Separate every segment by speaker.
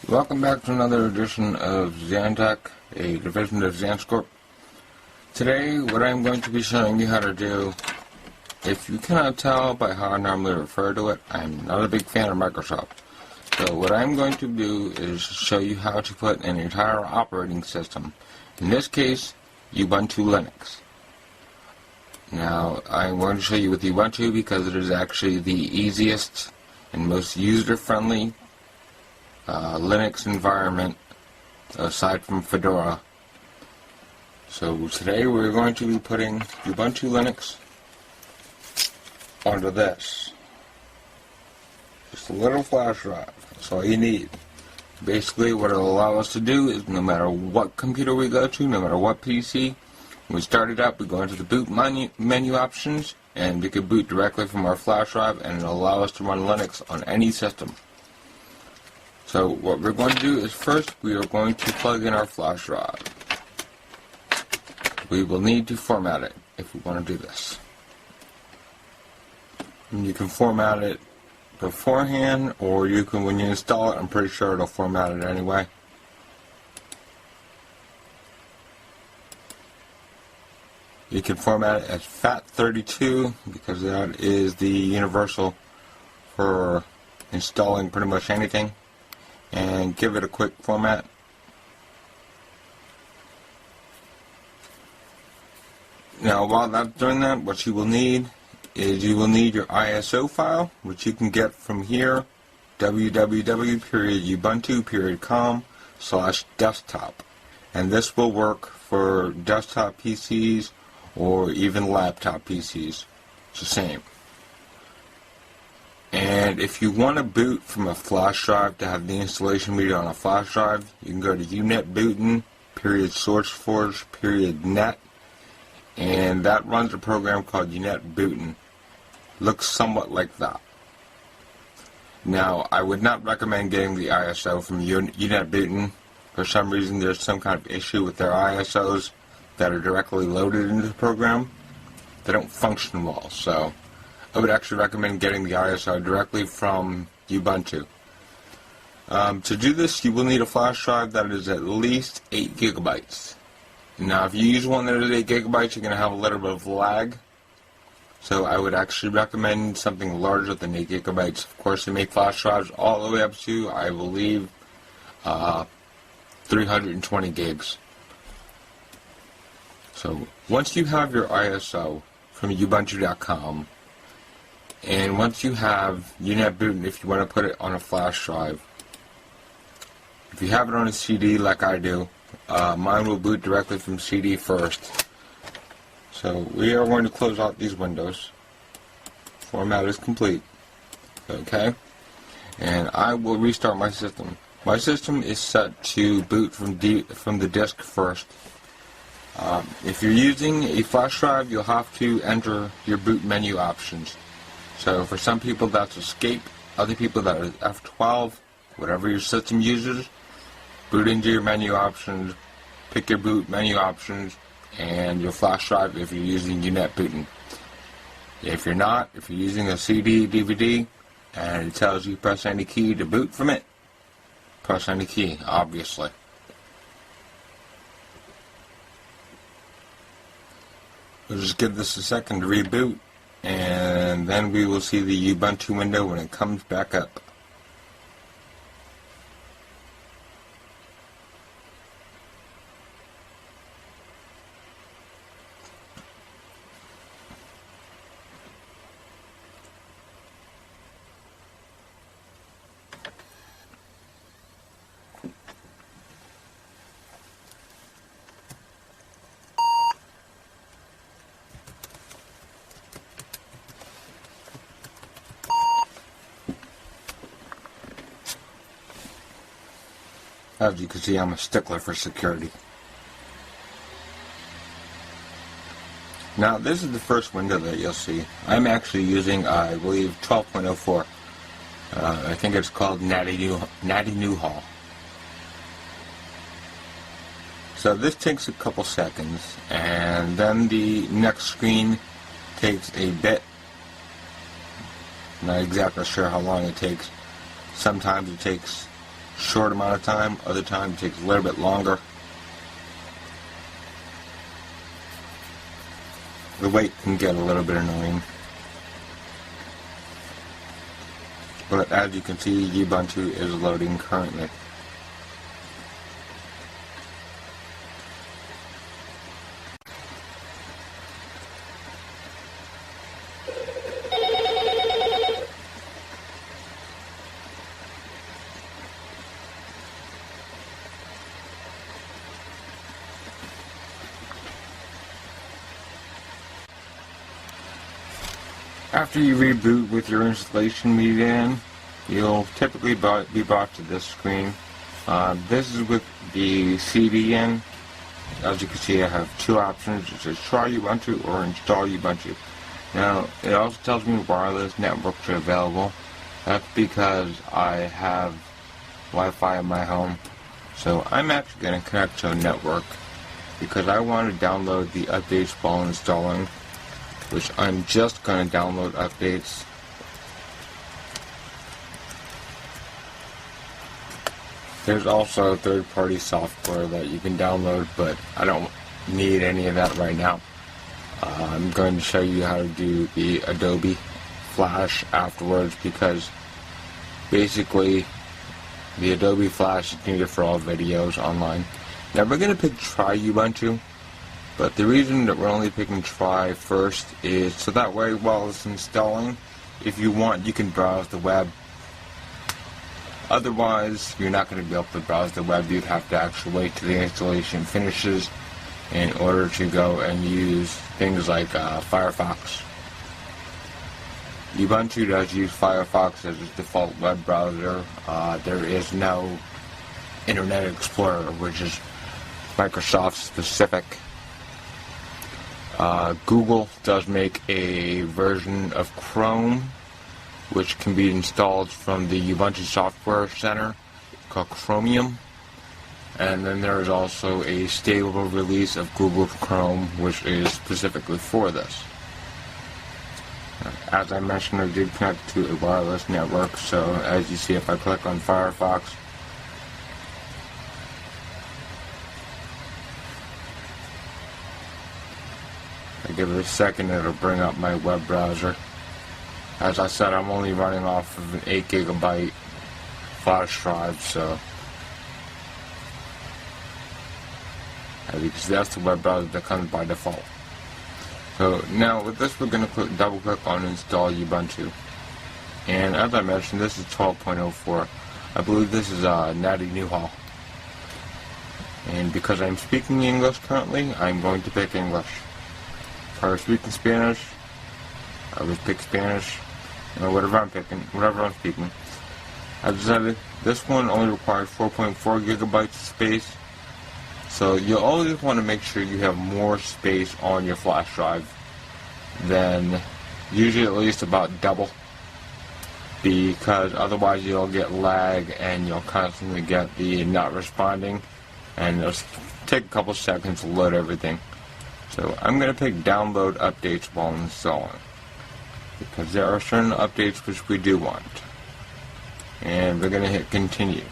Speaker 1: Welcome back to another edition of Xantech, a division of Xantscorp. Today, what I'm going to be showing you how to do, if you cannot tell by how I normally refer to it, I'm not a big fan of Microsoft. So what I'm going to do is show you how to put an entire operating system, in this case, Ubuntu Linux. Now, I'm going to show you with Ubuntu because it is actually the easiest and most user-friendly Linux environment aside from Fedora. So today we're going to be putting Ubuntu Linux onto this. Just a little flash drive. That's all you need. Basically what it'll allow us to do is no matter what computer we go to, no matter what PC, when we start it up, we go into the boot menu options and we can boot directly from our flash drive, and it'll allow us to run Linux on any system. So what we're going to do is first we are going to plug in our flash drive. We will need to format it if we want to do this. And you can format it beforehand, or you can, when you install it, I'm pretty sure it'll format it anyway. You can format it as FAT32 because that is the universal for installing pretty much anything. And give it a quick format. Now while that's doing that, what you will need is you will need your ISO file, which you can get from here, www.ubuntu.com/desktop. And this will work for desktop PCs or even laptop PCs. It's the same. And if you want to boot from a flash drive to have the installation media on a flash drive, you can go to unetbootin.sourceforge.net, and that runs a program called unetbootin. Looks somewhat like that. Now, I would not recommend getting the ISO from unetbootin. For some reason, there's some kind of issue with their ISOs that are directly loaded into the program. They don't function well, so I would actually recommend getting the ISO directly from Ubuntu. To do this, you will need a flash drive that is at least 8 gigabytes. Now, if you use one that is 8 gigabytes, you're going to have a little bit of lag. So I would actually recommend something larger than 8 gigabytes. Of course, they make flash drives all the way up to, I believe, 320 gigs. So once you have your ISO from Ubuntu.com, and once you have unetbootin, if you want to put it on a flash drive, if you have it on a CD like I do, mine will boot directly from CD first. So we are going to close out these windows. Format is complete. Okay? And I will restart my system. My system is set to boot from the disk first. If you're using a flash drive, you'll have to enter your boot menu options. So for some people that's escape, other people that is F12, whatever your system uses, boot into your menu options, pick your boot menu options, and your flash drive if you're using unetbootin. If you're not, if you're using a CD, DVD, and it tells you press any key to boot from it, press any key, obviously. We'll just give this a second to reboot, and then we will see the Ubuntu window when it comes back up. As you can see, I'm a stickler for security. Now, this is the first window that you'll see. I'm actually using, I believe, 12.04. I think it's called Natty Newhall. So this takes a couple seconds, and then the next screen takes a bit. Not exactly sure how long it takes. Sometimes it takes short amount of time, other times it takes a little bit longer. The wait can get a little bit annoying. But as you can see, Ubuntu is loading currently. After you reboot with your installation media, you'll typically be brought to this screen. This is with the CD in. As you can see, I have two options. It says try Ubuntu or install Ubuntu. Now, it also tells me wireless networks are available. That's because I have Wi-Fi in my home. So I'm actually going to connect to a network because I want to download the updates while installing, which I'm just going to download updates. There's also third-party software that you can download, but I don't need any of that right now. I'm going to show you how to do the Adobe Flash afterwards, because basically the Adobe Flash is needed for all videos online. Now we're going to pick Try Ubuntu, but the reason that we're only picking Try first is so that way while it's installing, if you want, you can browse the web. Otherwise, you're not going to be able to browse the web. You'd have to actually wait till the installation finishes in order to go and use things like Firefox. Ubuntu does use Firefox as its default web browser. There is no Internet Explorer, which is Microsoft specific. Google does make a version of Chrome, which can be installed from the Ubuntu Software Center, called Chromium. And then there is also a stable release of Google Chrome, which is specifically for this. As I mentioned, I did connect to a wireless network, so as you see, if I click on Firefox, I give it a second, it'll bring up my web browser. As I said, I'm only running off of an 8 GB flash drive, so as you can see, that's the web browser that comes by default. So now with this, we're going to double click on install Ubuntu. And as I mentioned, this is 12.04. I believe this is Natty Newhall. And because I'm speaking English currently, I'm going to pick English. If I were speaking Spanish, I would pick Spanish. Whatever I'm speaking. As I said, this one only requires 4.4 GB of space. So you'll always want to make sure you have more space on your flash drive than usually at least about double, because otherwise you'll get lag and you'll constantly get the not responding, and it'll take a couple seconds to load everything. So I'm going to pick download updates while installing, because there are certain updates which we do want. And we're going to hit continue.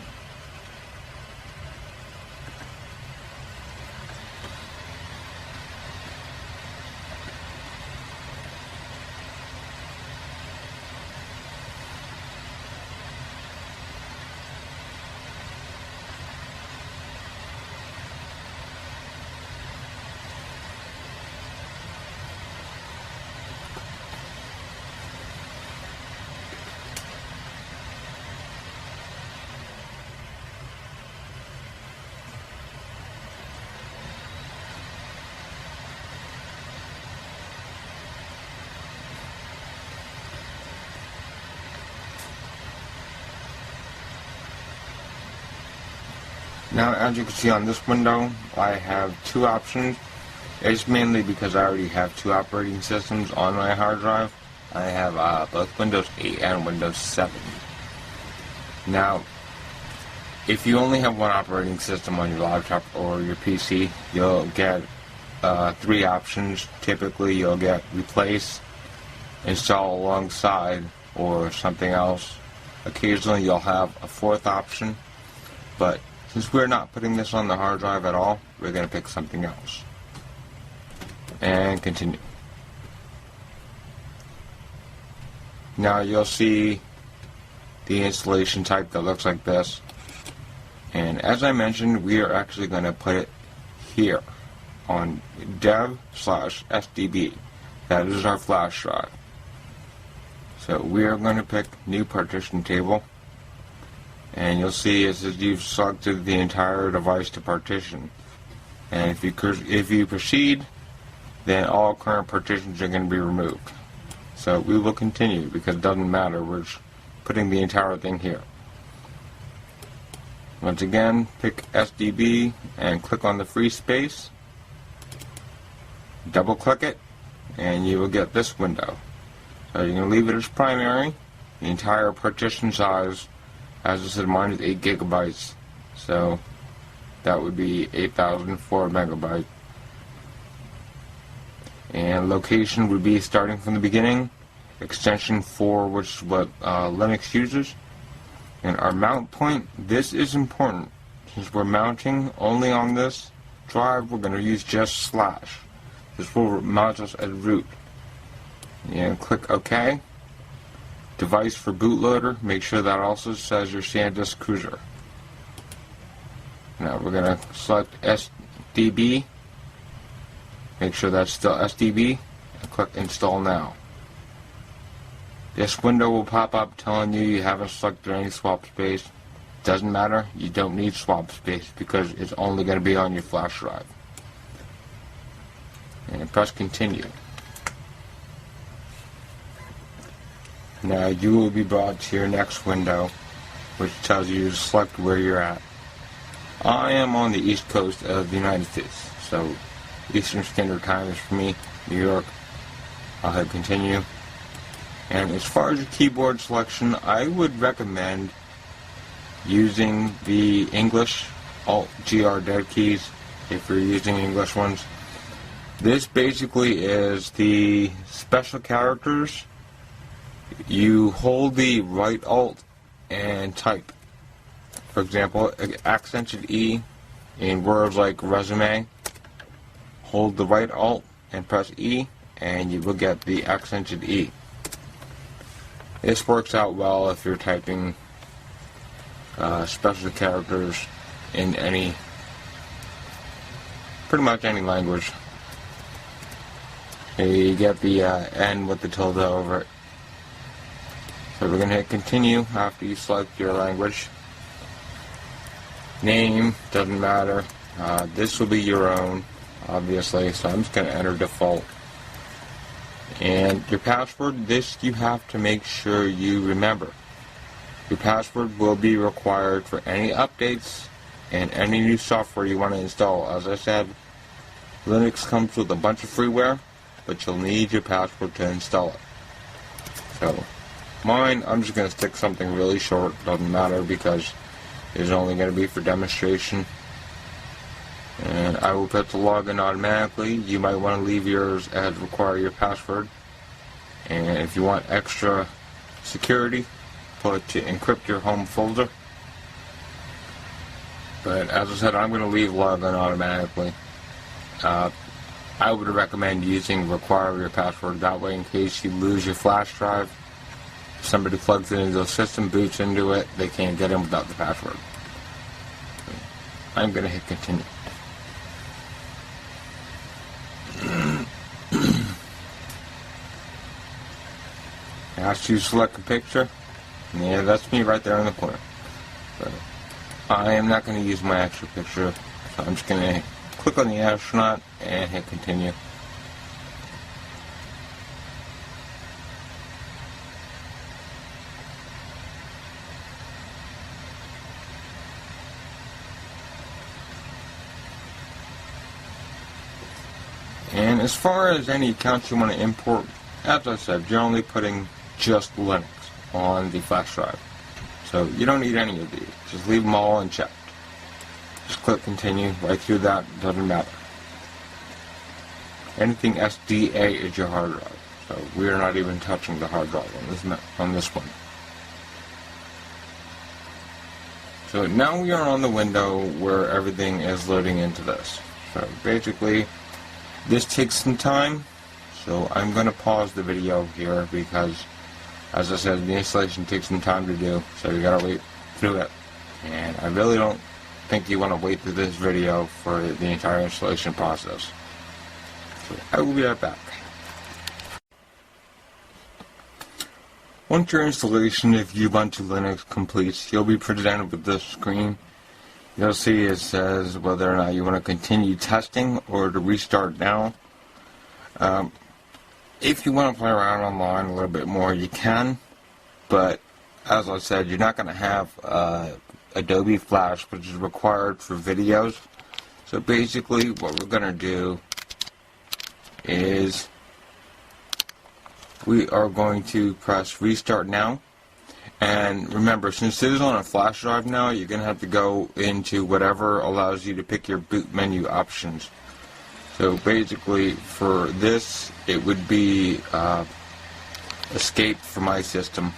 Speaker 1: Now, as you can see on this window, I have two options. It's mainly because I already have two operating systems on my hard drive. I have both Windows 8 and Windows 7. Now, if you only have one operating system on your laptop or your PC, you'll get three options. Typically, you'll get replace, install alongside, or something else. Occasionally, you'll have a fourth option. But since we're not putting this on the hard drive at all, we're going to pick something else. And continue. Now you'll see the installation type that looks like this. And as I mentioned, we are actually going to put it here on dev/SDB. That is our flash drive. So we are going to pick new partition table. And you'll see it says you've selected the entire device to partition. And if you proceed, then all current partitions are going to be removed. So we will continue because it doesn't matter. We're just putting the entire thing here. Once again, pick SDB and click on the free space. Double click it and you will get this window. So you're going to leave it as primary. The entire partition size, as I said, mine is 8 gigabytes. So that would be 8,004 megabytes. And location would be starting from the beginning. Extension 4, which is what Linux uses. And our mount point, this is important. Since we're mounting only on this drive, we're going to use just /. This will mount us as root. And click OK. Device for bootloader, make sure that also says your SanDisk Cruiser. Now we're going to select SDB. Make sure that's still SDB. And click Install Now. This window will pop up telling you haven't selected any swap space. Doesn't matter, you don't need swap space because it's only going to be on your flash drive. And press continue. Now you will be brought to your next window, which tells you to select where you're at. I am on the East Coast of the United States, so Eastern Standard Time is for me, New York. I'll hit continue. And as far as your keyboard selection, I would recommend using the English Alt-GR dead keys if you're using English ones. This basically is the special characters. You hold the right Alt and type. For example, accented E in words like resume. Hold the right Alt and press E and you will get the accented E. This works out well if you're typing special characters in pretty much any language. You get the N with the tilde over it. So we're going to hit continue after you select your language. Name, doesn't matter. This will be your own, obviously, so I'm just going to enter default. And your password, this you have to make sure you remember. Your password will be required for any updates and any new software you want to install. As I said, Linux comes with a bunch of freeware, but you'll need your password to install it. So, mine, I'm just going to stick something really short, doesn't matter because it's only going to be for demonstration. And I will put the login automatically. You might want to leave yours as require your password. And if you want extra security, put to encrypt your home folder. But as I said, I'm going to leave login automatically. I would recommend using require your password. That way, in case you lose your flash drive, if somebody plugs it into the system, boots into it, they can't get in without the password. I'm going to hit continue. Ask you to select a picture. Yeah, that's me right there in the corner. But I am not going to use my actual picture, so I'm just going to click on the astronaut and hit continue. And as far as any accounts you want to import, as I said, you're only putting just Linux on the flash drive. So you don't need any of these. Just leave them all unchecked. Just click continue. Right through that, doesn't matter. Anything SDA is your hard drive. So we are not even touching the hard drive on this one. So now we are on the window where everything is loading into this. So basically, this takes some time. So I'm going to pause the video here because, as I said, the installation takes some time to do. So you got to wait through it. And I really don't think you want to wait through this video for the entire installation process. So I will be right back. Once your installation of Ubuntu Linux completes, you'll be presented with this screen. You'll see it says whether or not you want to continue testing or to restart now. If you want to play around online a little bit more, you can. But as I said, you're not going to have Adobe Flash, which is required for videos. So basically, what we're going to do is we are going to press restart now. And remember, since it is on a flash drive now, you're going to have to go into whatever allows you to pick your boot menu options. So basically, for this, it would be escape for my system.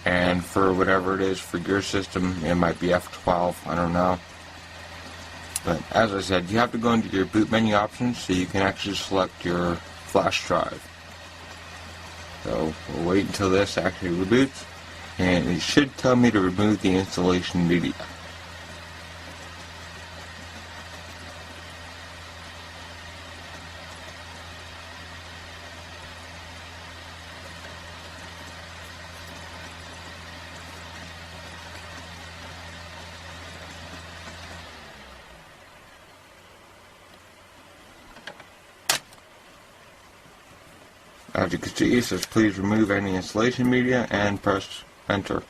Speaker 1: And for whatever it is for your system, it might be F12, I don't know. But as I said, you have to go into your boot menu options so you can actually select your flash drive. So we'll wait until this actually reboots, and it should tell me to remove the installation media. As you can see, it says please remove any installation media and press enter.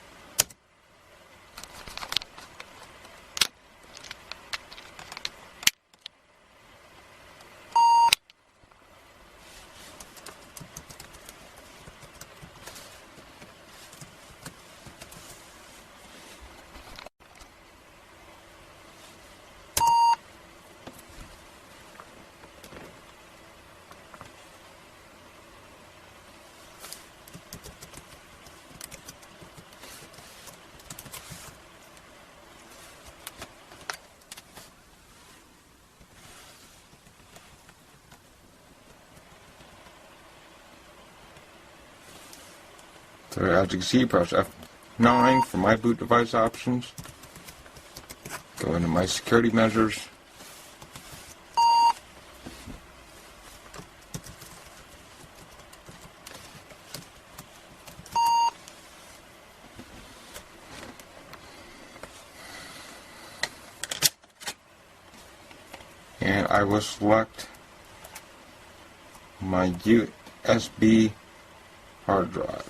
Speaker 1: So as you can see, press F9 for my boot device options. Go into my security measures. And I will select my USB hard drive.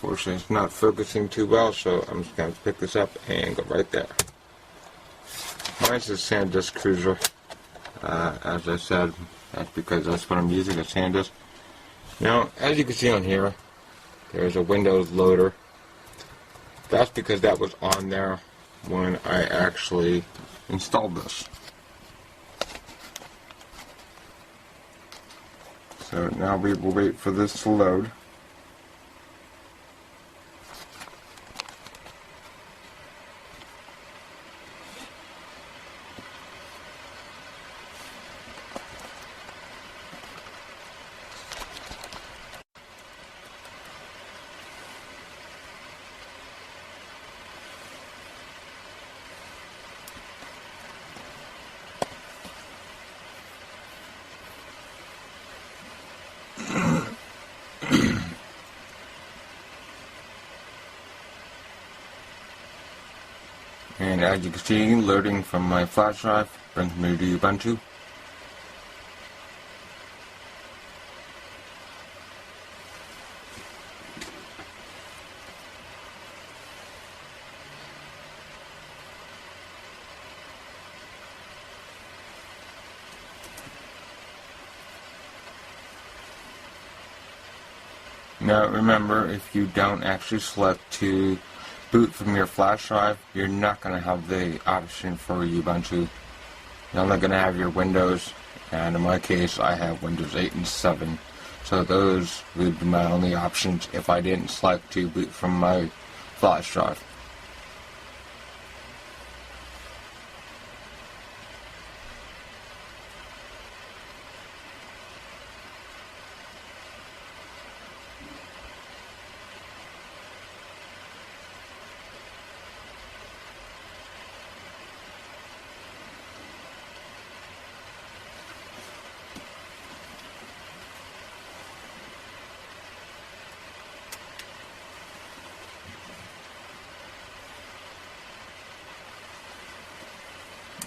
Speaker 1: Unfortunately, it's not focusing too well, so I'm just going to pick this up and go right there. Mine's a SanDisk Cruiser. As I said, that's because that's what I'm using, a SanDisk. Now, as you can see on here, there's a Windows loader. That's because that was on there when I actually installed this. So now we will wait for this to load. And as you can see, loading from my flash drive brings me to Ubuntu. Now remember, if you don't actually select to boot from your flash drive, you're not going to have the option for Ubuntu. You're only going to have your Windows, and in my case I have Windows 8 and 7. So those would be my only options if I didn't select to boot from my flash drive.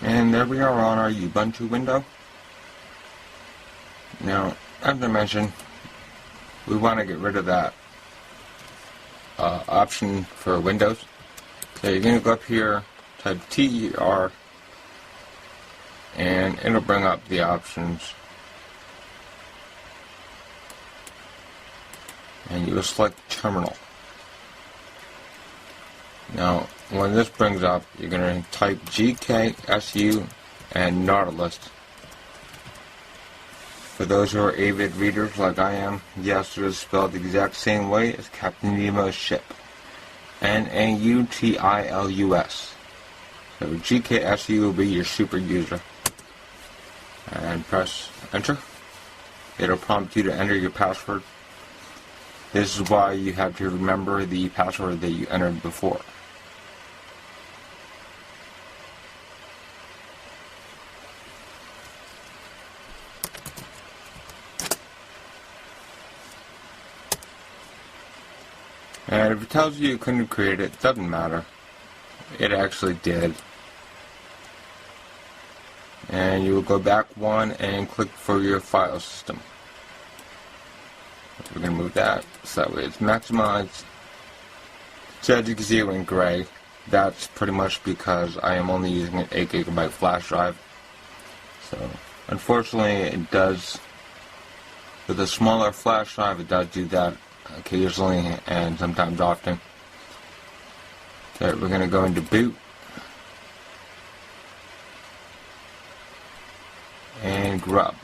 Speaker 1: And there we are on our Ubuntu window. Now, as I mentioned, we want to get rid of that option for Windows. So you're going to go up here, type TER, and it'll bring up the options. And you will select Terminal. Now, when this brings up, you're going to type GKSU and Nautilus. For those who are avid readers like I am, yes, it is spelled the exact same way as Captain Nemo's ship. Nautilus. So GKSU will be your super user. And press enter. It'll prompt you to enter your password. This is why you have to remember the password that you entered before. And if it tells you couldn't create it, doesn't matter. It actually did. And you will go back one and click for your file system. We're going to move that so that way it's maximized. So as you can see it went gray. That's pretty much because I am only using an 8 GB flash drive. So unfortunately it does, with a smaller flash drive it does do that occasionally and sometimes often. So we're going to go into boot and grub.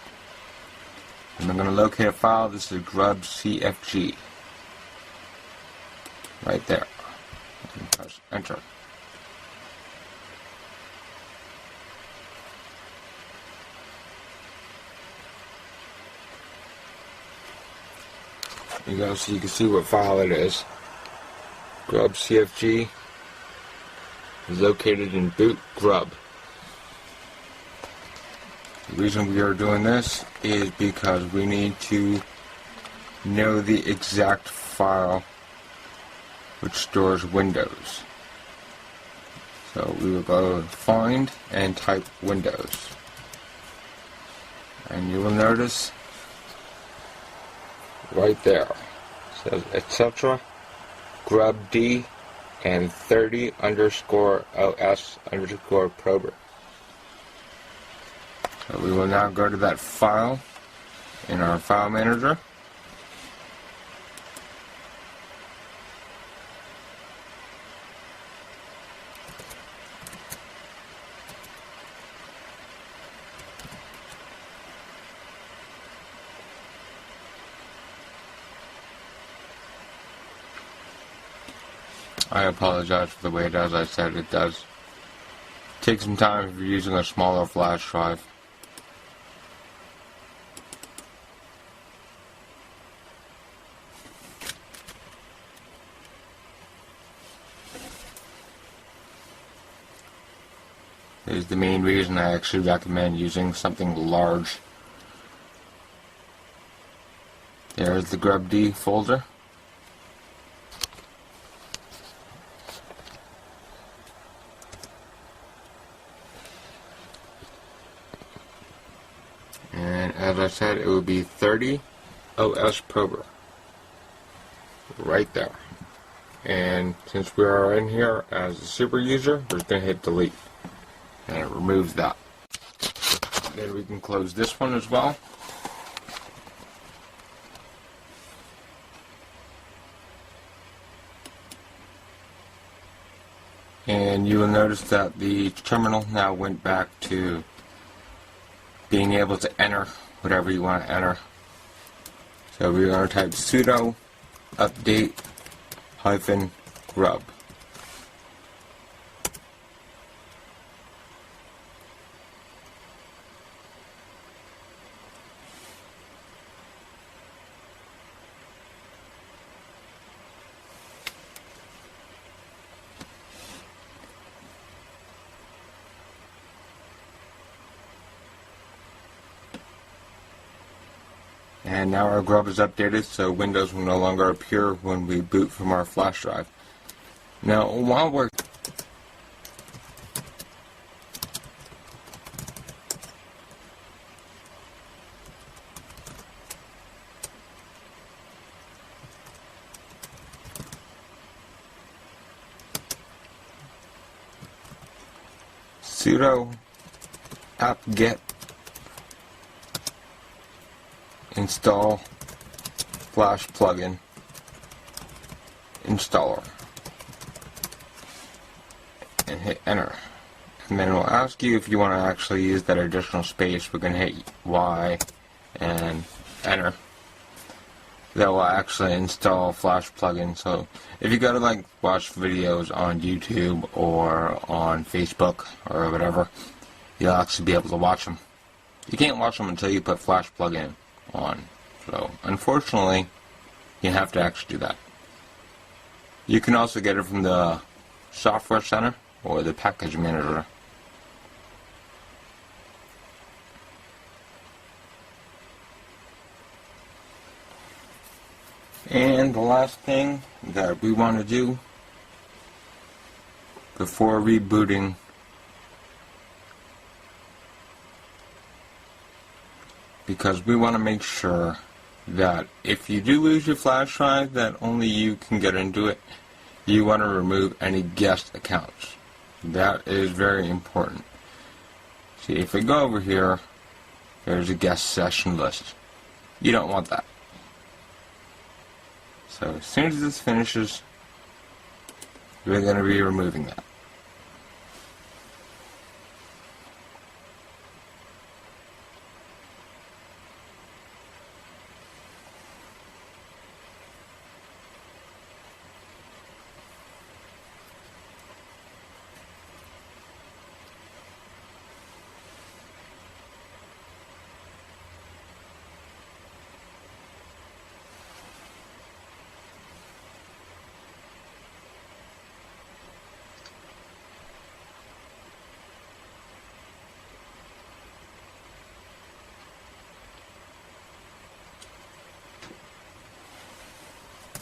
Speaker 1: And I'm going to locate a file. This is grub CFG. Right there. And press enter. You go so you can see what file it is. Grub CFG is located in boot grub. The reason we are doing this is because we need to know the exact file which stores Windows. So we will go find and type Windows. And you will notice right there it says etc. grub D and 30_OS_prober. So we will now go to that file in our file manager. I apologize for the way it does. I said it does take some time if you're using a smaller flash drive. This is the main reason I actually recommend using something large. There's the grub-d folder. And as I said, it would be 30 OS prober. Right there. And since we are in here as a super user, we're just going to hit delete. And it removes that. Then we can close this one as well. And you will notice that the terminal now went back to being able to enter whatever you want to enter. So we're going to type sudo update -grub. And now our grub is updated, so Windows will no longer appear when we boot from our flash drive. sudo apt-get install flash plugin installer and hit enter. And then it will ask you if you want to actually use that additional space. We're going to hit Y and enter. That will actually install Flash plugin. So if you go to like watch videos on YouTube or on Facebook or whatever, you'll actually be able to watch them. You can't watch them until you put Flash plugin on. So unfortunately, you have to actually do that. You can also get it from the Software Center or the Package Manager. And the last thing that we want to do before rebooting because we want to make sure that if you do lose your flash drive that only you can get into it, you want to remove any guest accounts. That is very important. See, if we go over here, there's a guest session list. You don't want that. So as soon as this finishes, we're going to be removing that.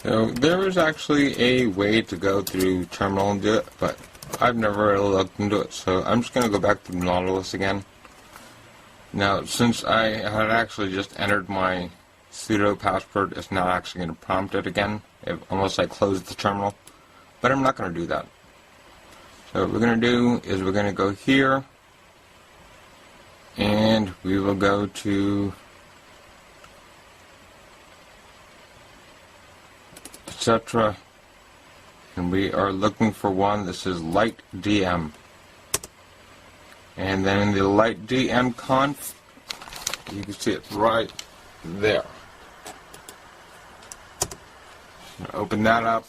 Speaker 1: So there is actually a way to go through Terminal and do it, but I've never really looked into it, so I'm just going to go back to Nautilus again. Now, since I had actually just entered my sudo password, it's not actually going to prompt it again, unless I close the terminal, but I'm not going to do that. So what we're going to do is we're going to go here, and we will go to etc. And we are looking for one. This is light DM. And then in the light DM conf, you can see it right there. Open that up.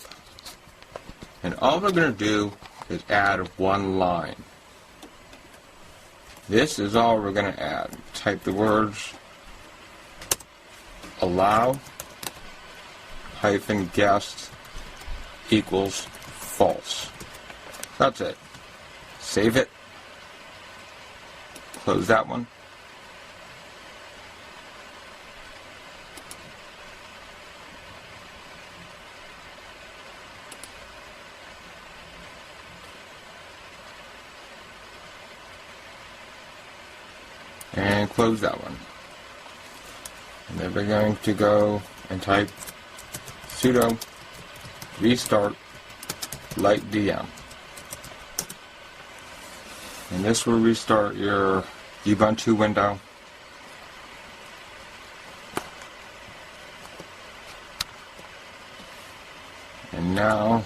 Speaker 1: And all we're going to do is add one line. This is all we're going to add. Type the words allow hyphen guest equals false. That's it. Save it. Close that one. And close that one. And then we're going to go and type sudo restart light DM. And this will restart your Ubuntu window. And now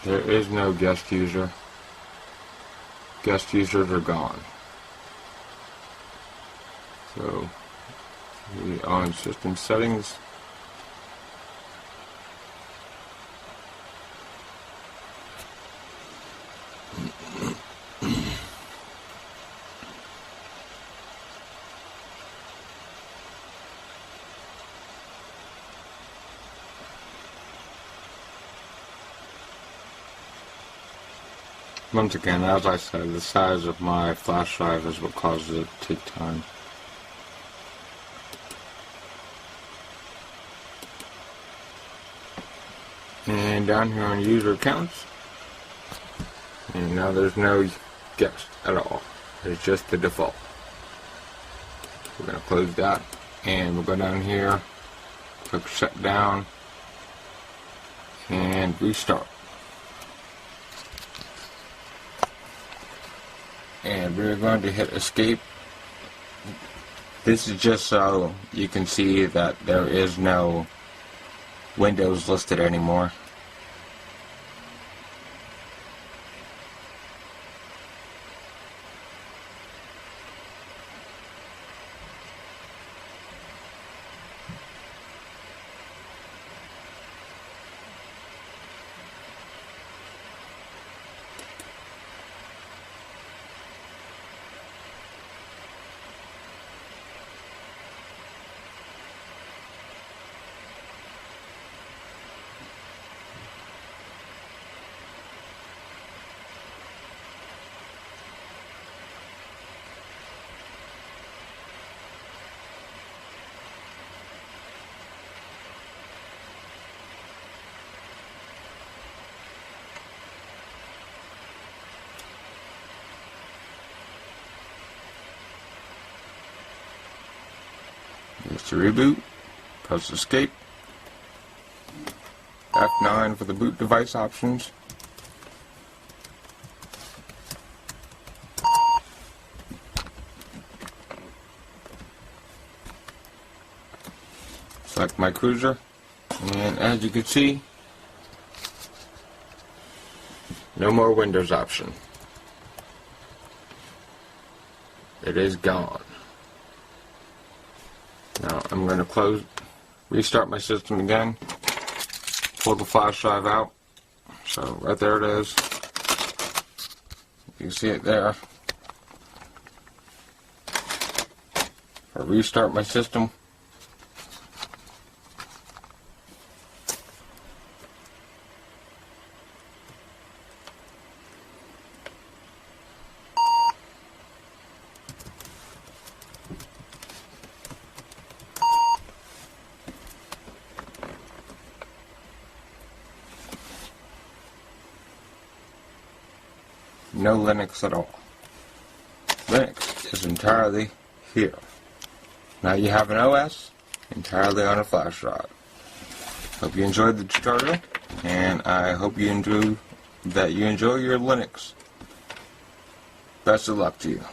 Speaker 1: there is no guest user. Guest users are gone. So we on system settings. Once again, as I said, the size of my flash drive is what causes it to take time. And down here on user accounts, and now there's no guest at all. It's just the default. We're going to close that, and we'll go down here, click shut down, and restart. and we're going to hit escape. This is just so you can see that there is no Windows listed anymore. Here's to reboot, press escape, F9 for the boot device options. Select my cruiser, and as you can see, no more Windows option. It is gone. Now I'm going to restart my system again, pull the flash drive out. So right there it is. You can see it there. I'll restart my system. No Linux at all. Linux is entirely here. Now you have an OS entirely on a flash drive. Hope you enjoyed the tutorial, and I hope you enjoy your Linux. Best of luck to you.